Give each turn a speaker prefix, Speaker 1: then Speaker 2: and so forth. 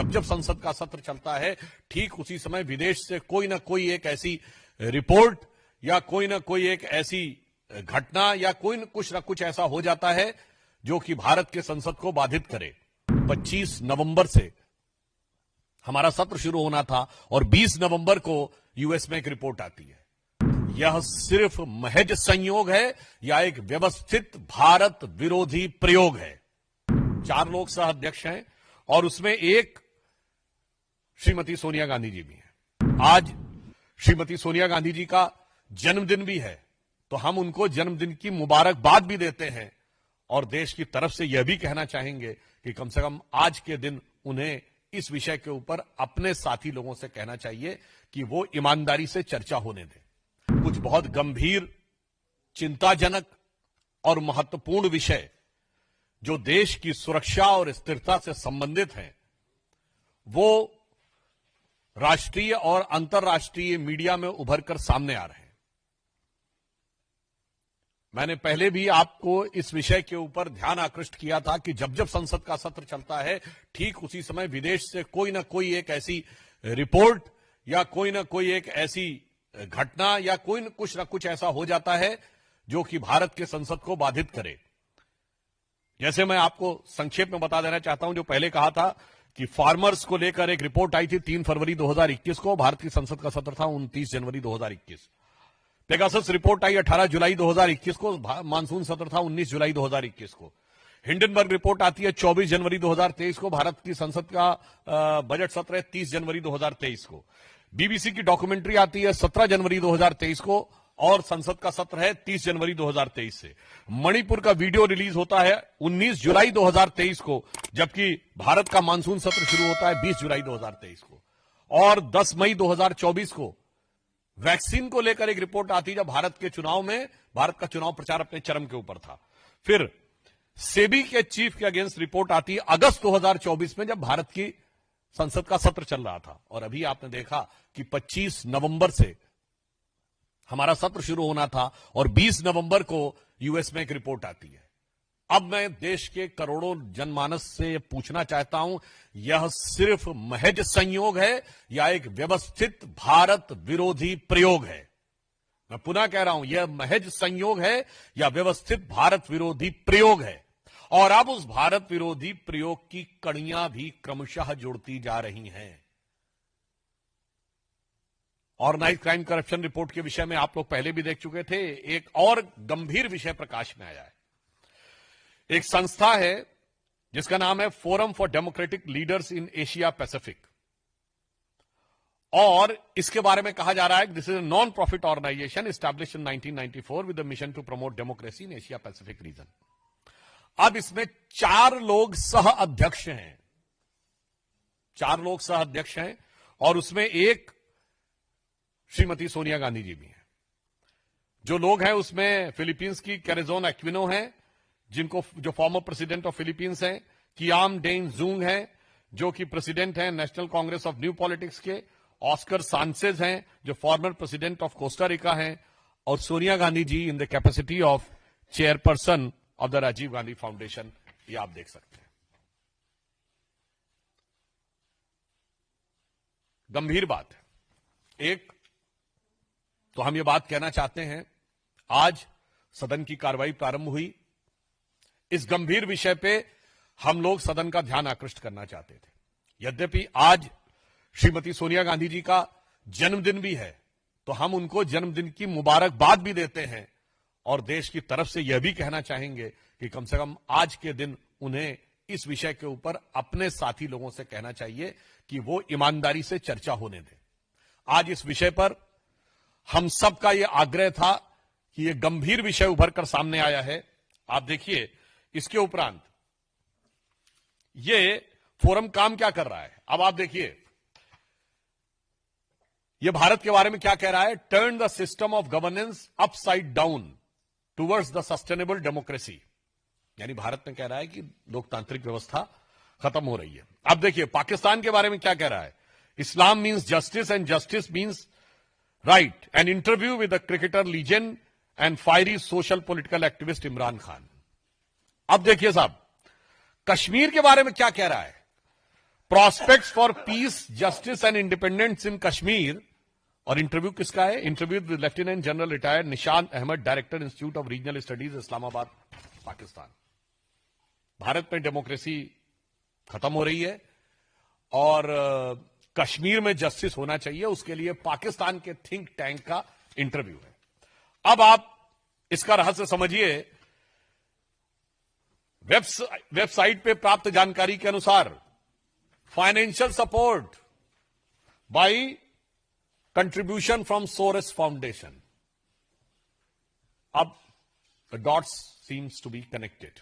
Speaker 1: जब जब संसद का सत्र चलता है, ठीक उसी समय विदेश से कोई ना कोई एक ऐसी रिपोर्ट या कोई ना कोई एक ऐसी घटना या कुछ ना कुछ ऐसा हो जाता है जो कि भारत के संसद को बाधित करे। 25 नवंबर से हमारा सत्र शुरू होना था और 20 नवंबर को यूएस में एक रिपोर्ट आती है। यह सिर्फ महज संयोग है या एक व्यवस्थित भारत विरोधी प्रयोग है। 4 लोग सह अध्यक्ष हैं और उसमें एक श्रीमती सोनिया गांधी जी भी हैं। आज श्रीमती सोनिया गांधी जी का जन्मदिन भी है, तो हम उनको जन्मदिन की मुबारकबाद भी देते हैं और देश की तरफ से यह भी कहना चाहेंगे कि कम से कम आज के दिन उन्हें इस विषय के ऊपर अपने साथी लोगों से कहना चाहिए कि वो ईमानदारी से चर्चा होने दें। कुछ बहुत गंभीर, चिंताजनक और महत्वपूर्ण विषय जो देश की सुरक्षा और स्थिरता से संबंधित हैं, वो राष्ट्रीय और अंतर्राष्ट्रीय मीडिया में उभरकर सामने आ रहे हैं। मैंने पहले भी आपको इस विषय के ऊपर ध्यान आकृष्ट किया था कि जब जब संसद का सत्र चलता है, ठीक उसी समय विदेश से कोई ना कोई एक ऐसी रिपोर्ट या कोई ना कोई एक ऐसी घटना या कुछ ना कुछ ऐसा हो जाता है जो कि भारत के संसद को बाधित करे। जैसे मैं आपको संक्षेप में बता देना चाहता हूं, जो पहले कहा था कि फार्मर्स को लेकर एक रिपोर्ट आई थी 3 फरवरी 2021 को, भारत की संसद का सत्र था 29 जनवरी 2021। पेगासस रिपोर्ट आई 18 जुलाई 2021 को, मानसून सत्र था 19 जुलाई 2021 को। हिंडनबर्ग रिपोर्ट आती है 24 जनवरी 2023 को, भारत की संसद का बजट सत्र है 30 जनवरी 2023 को। बीबीसी की डॉक्यूमेंट्री आती है 17 जनवरी 2023 को और संसद का सत्र है 30 जनवरी 2023 से। मणिपुर का वीडियो रिलीज होता है 19 जुलाई 2023 को, जबकि भारत का मानसून सत्र शुरू होता है 20 जुलाई 2023 को। और 10 मई 2024 को वैक्सीन को लेकर एक रिपोर्ट आती है, जब भारत का चुनाव प्रचार अपने चरम के ऊपर था। फिर सेबी के चीफ के अगेंस्ट रिपोर्ट आती है अगस्त 2024 में, जब भारत की संसद का सत्र चल रहा था। और अभी आपने देखा कि 25 नवंबर से हमारा सत्र शुरू होना था और 20 नवंबर को यूएस में एक रिपोर्ट आती है। अब मैं देश के करोड़ों जनमानस से पूछना चाहता हूं, यह सिर्फ महज संयोग है या एक व्यवस्थित भारत विरोधी प्रयोग है? मैं पुनः कह रहा हूं, यह महज संयोग है या व्यवस्थित भारत विरोधी प्रयोग है। और अब उस भारत विरोधी प्रयोग की कड़ियां भी क्रमशः जुड़ती जा रही हैं। ऑर्गेनाइज क्राइम करप्शन रिपोर्ट के विषय में आप लोग पहले भी देख चुके थे। एक और गंभीर विषय प्रकाश में आया है। एक संस्था है जिसका नाम है forum for democratic leaders in Asia Pacific, और इसके बारे में कहा जा रहा है कि this is a non profit organisation established in 1994 with the mission to promote democracy in Asia Pacific region. अब इसमें 4 लोग सह अध्यक्ष हैं, 4 लोग सह अध्यक्ष हैं और उसमें एक श्रीमती सोनिया गांधी जी भी हैं। जो लोग हैं उसमें फिलीपींस की कैरेजोन एक्विनो हैं, जो फॉर्मर प्रेसिडेंट ऑफ फिलीपींस हैं, कियाम डेन जूंग हैं जो कि प्रेसिडेंट हैं national congress of new politics के, ऑस्कर सांचेज हैं जो former president of Costa Rica हैं, और Sonia Gandhi ji in the capacity of chairperson of the Rajiv Gandhi foundation. ये आप देख सकते हैं। गंभीर बात है। एक तो हम ये बात कहना चाहते हैं, आज सदन की कार्रवाई प्रारंभ हुई। इस गंभीर विषय पे हम लोग सदन का ध्यान आकृष्ट करना चाहते थे। यद्यपि आज श्रीमती सोनिया गांधी जी का जन्मदिन भी है, तो हम उनको जन्मदिन की मुबारकबाद भी देते हैं और देश की तरफ से यह भी कहना चाहेंगे कि कम से कम आज के दिन उन्हें इस विषय के ऊपर अपने साथी लोगों से कहना चाहिए कि वो ईमानदारी से चर्चा होने दें। आज इस विषय पर हम सबका यह आग्रह था कि यह गंभीर विषय उभर कर सामने आया है। आप देखिए, इसके उपरांत यह फोरम काम क्या कर रहा है। अब आप देखिए, यह भारत के बारे में क्या कह रहा है। Turn the system of governance upside down towards the sustainable democracy. यानी भारत में कह रहा है कि लोकतांत्रिक व्यवस्था खत्म हो रही है। अब देखिए, पाकिस्तान के बारे में क्या कह रहा है। Islam means justice and justice means right. An interview with the cricketer legend and fiery social political activist Imran Khan. अब देखिए साहब, कश्मीर के बारे में क्या कह रहा है। Prospects for peace, justice and independence in Kashmir. और इंटरव्यू किसका है? Interview with lieutenant general retired Nishant Ahmad, director institute of regional studies, Islamabad, Pakistan. Bharat में डेमोक्रेसी खत्म हो रही है और कश्मीर में जस्टिस होना चाहिए, उसके लिए पाकिस्तान के थिंक टैंक का इंटरव्यू है। अब आप इसका रहस्य समझिए। वेबसाइट पे प्राप्त जानकारी के अनुसार financial support by contribution from Soros foundation. अब the dots seems to be connected.